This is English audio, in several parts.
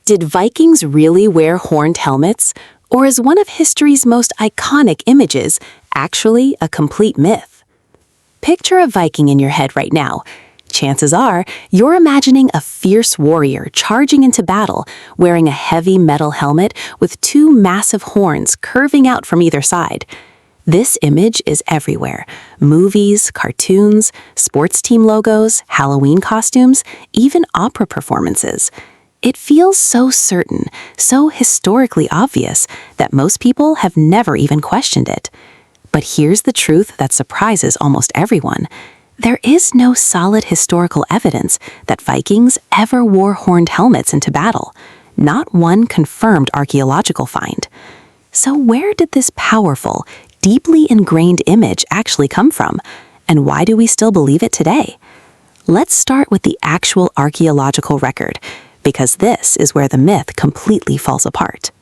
Did Vikings really wear horned helmets, or is one of history's most iconic images actually a complete myth? Picture a Viking in your head right now. Chances are you're imagining a fierce warrior charging into battle, wearing a heavy metal helmet with two massive horns curving out from either side. This image is everywhere. Movies, cartoons, sports team logos, Halloween costumes, even opera performances. It feels so certain, so historically obvious, that most people have never even questioned it. But here's the truth that surprises almost everyone. There is no solid historical evidence that Vikings ever wore horned helmets into battle. Not one confirmed archaeological find. So where did this powerful, deeply ingrained image actually come from? And why do we still believe it today? Let's start with the actual archaeological record, because this is where the myth completely falls apart.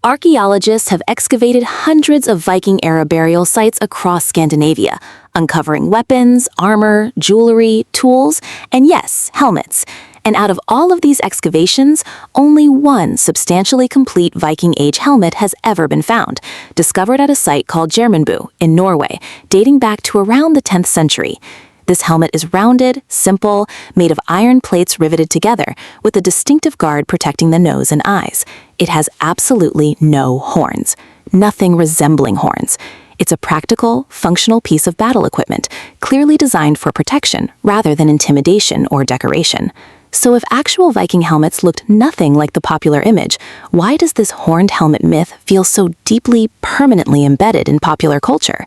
Archaeologists have excavated hundreds of Viking-era burial sites across Scandinavia, uncovering weapons, armor, jewelry, tools, and yes, helmets. And out of all of these excavations, only one substantially complete Viking-age helmet has ever been found, discovered at a site called Jermenbu in Norway, dating back to around the 10th century. This helmet is rounded, simple, made of iron plates riveted together, with a distinctive guard protecting the nose and eyes. It has absolutely no horns, nothing resembling horns. It's a practical, functional piece of battle equipment, clearly designed for protection rather than intimidation or decoration. So if actual Viking helmets looked nothing like the popular image, why does this horned helmet myth feel so deeply, permanently embedded in popular culture?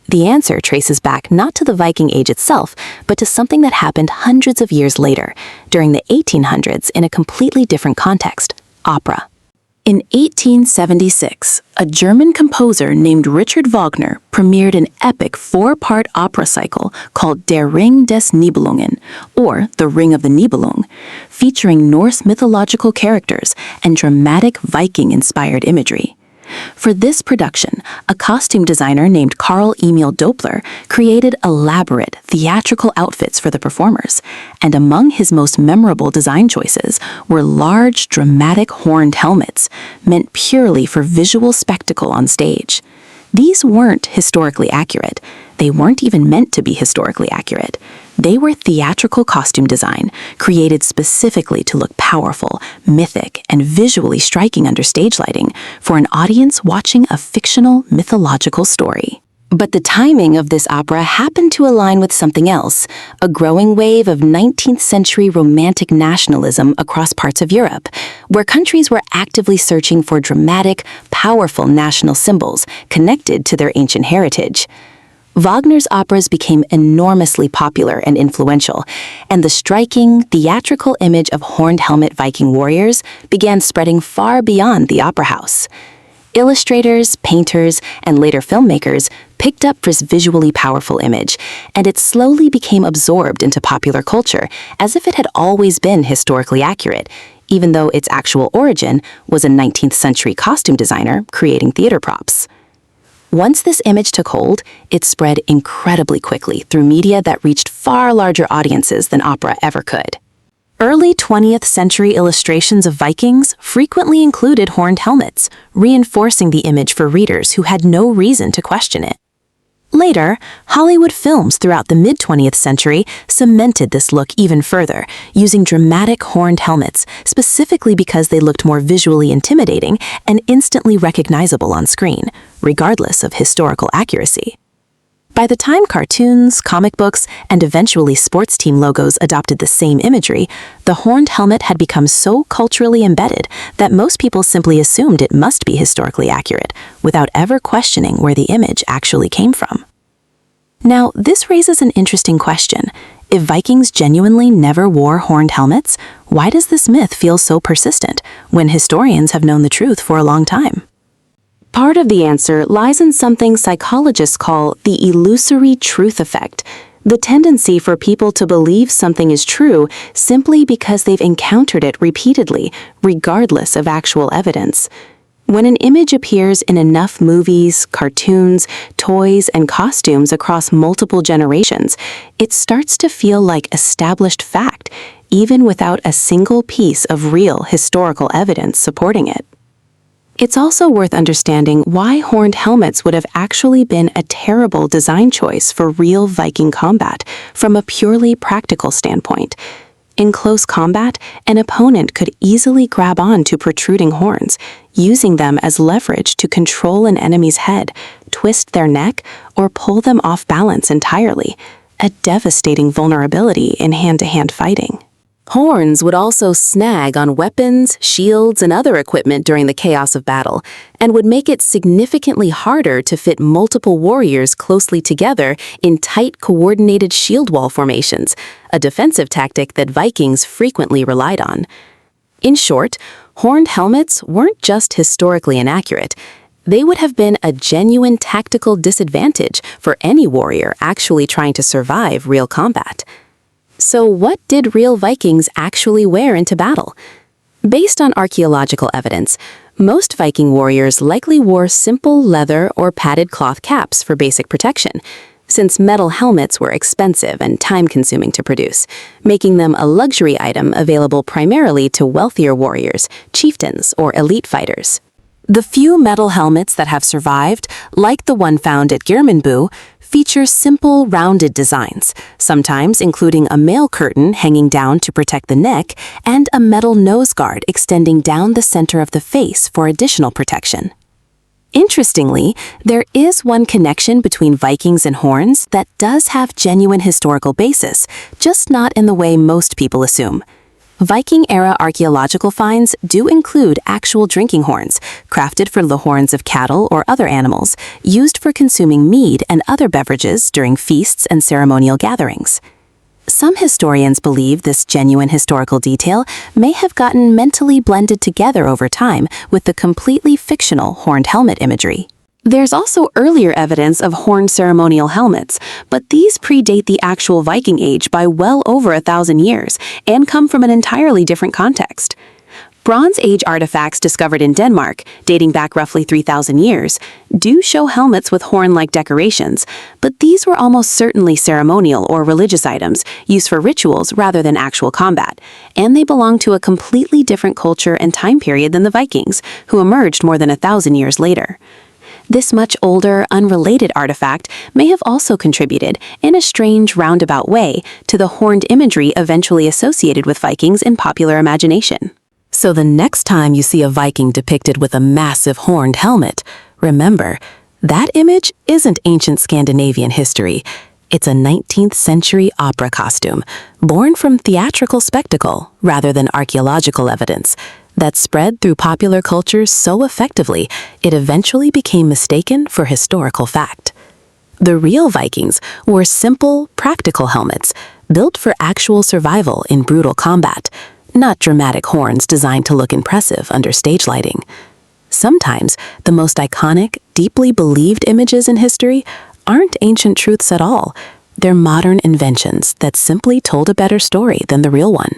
The answer traces back not to the Viking Age itself, but to something that happened hundreds of years later, during the 1800s in a completely different context: opera. In 1876, a German composer named Richard Wagner premiered an epic four-part opera cycle called Der Ring des Nibelungen, or The Ring of the Nibelung, featuring Norse mythological characters and dramatic Viking-inspired imagery. For this production, a costume designer named Carl Emil Doppler created elaborate, theatrical outfits for the performers, and among his most memorable design choices were large, dramatic horned helmets, meant purely for visual spectacle on stage. These weren't historically accurate. They weren't even meant to be historically accurate. They were theatrical costume design, created specifically to look powerful, mythic, and visually striking under stage lighting for an audience watching a fictional, mythological story. But the timing of this opera happened to align with something else, a growing wave of 19th century romantic nationalism across parts of Europe, where countries were actively searching for dramatic, powerful national symbols connected to their ancient heritage. Wagner's operas became enormously popular and influential, and the striking, theatrical image of horned helmet Viking warriors began spreading far beyond the opera house. Illustrators, painters, and later filmmakers picked up this visually powerful image, and it slowly became absorbed into popular culture as if it had always been historically accurate, even though its actual origin was a 19th century costume designer creating theater props. Once this image took hold, it spread incredibly quickly through media that reached far larger audiences than opera ever could. Early 20th century illustrations of Vikings frequently included horned helmets, reinforcing the image for readers who had no reason to question it. Later, Hollywood films throughout the mid-20th century cemented this look even further, using dramatic horned helmets, specifically because they looked more visually intimidating and instantly recognizable on screen, regardless of historical accuracy. By the time cartoons, comic books, and eventually sports team logos adopted the same imagery, the horned helmet had become so culturally embedded that most people simply assumed it must be historically accurate, without ever questioning where the image actually came from. Now, this raises an interesting question. If Vikings genuinely never wore horned helmets, why does this myth feel so persistent when historians have known the truth for a long time? Part of the answer lies in something psychologists call the illusory truth effect, the tendency for people to believe something is true simply because they've encountered it repeatedly, regardless of actual evidence. When an image appears in enough movies, cartoons, toys, and costumes across multiple generations, it starts to feel like established fact, even without a single piece of real historical evidence supporting it. It's also worth understanding why horned helmets would have actually been a terrible design choice for real Viking combat from a purely practical standpoint. In close combat, an opponent could easily grab on to protruding horns, using them as leverage to control an enemy's head, twist their neck, or pull them off balance entirely, a devastating vulnerability in hand-to-hand fighting. Horns would also snag on weapons, shields, and other equipment during the chaos of battle, and would make it significantly harder to fit multiple warriors closely together in tight, coordinated shield wall formations, a defensive tactic that Vikings frequently relied on. In short, horned helmets weren't just historically inaccurate. They would have been a genuine tactical disadvantage for any warrior actually trying to survive real combat. So what did real Vikings actually wear into battle? Based on archaeological evidence, most Viking warriors likely wore simple leather or padded cloth caps for basic protection, since metal helmets were expensive and time-consuming to produce, making them a luxury item available primarily to wealthier warriors, chieftains, or elite fighters. The few metal helmets that have survived, like the one found at Geirmundbu, feature simple, rounded designs, sometimes including a mail curtain hanging down to protect the neck and a metal nose guard extending down the center of the face for additional protection. Interestingly, there is one connection between Vikings and horns that does have genuine historical basis, just not in the way most people assume. Viking-era archaeological finds do include actual drinking horns, crafted from the horns of cattle or other animals, used for consuming mead and other beverages during feasts and ceremonial gatherings. Some historians believe this genuine historical detail may have gotten mentally blended together over time with the completely fictional horned helmet imagery. There's also earlier evidence of horned ceremonial helmets, but these predate the actual Viking age by well over 1,000 years and come from an entirely different context. Bronze Age artifacts discovered in Denmark, dating back roughly 3,000 years, do show helmets with horn-like decorations, but these were almost certainly ceremonial or religious items used for rituals rather than actual combat, and they belong to a completely different culture and time period than the Vikings, who emerged more than 1,000 years later. This much older, unrelated artifact may have also contributed, in a strange, roundabout way, to the horned imagery eventually associated with Vikings in popular imagination. So the next time you see a Viking depicted with a massive horned helmet, remember, that image isn't ancient Scandinavian history. It's a 19th century opera costume, born from theatrical spectacle rather than archaeological evidence, that spread through popular culture so effectively it eventually became mistaken for historical fact. The real Vikings wore simple, practical helmets built for actual survival in brutal combat, not dramatic horns designed to look impressive under stage lighting. Sometimes the most iconic, deeply believed images in history aren't ancient truths at all. They're modern inventions that simply told a better story than the real one.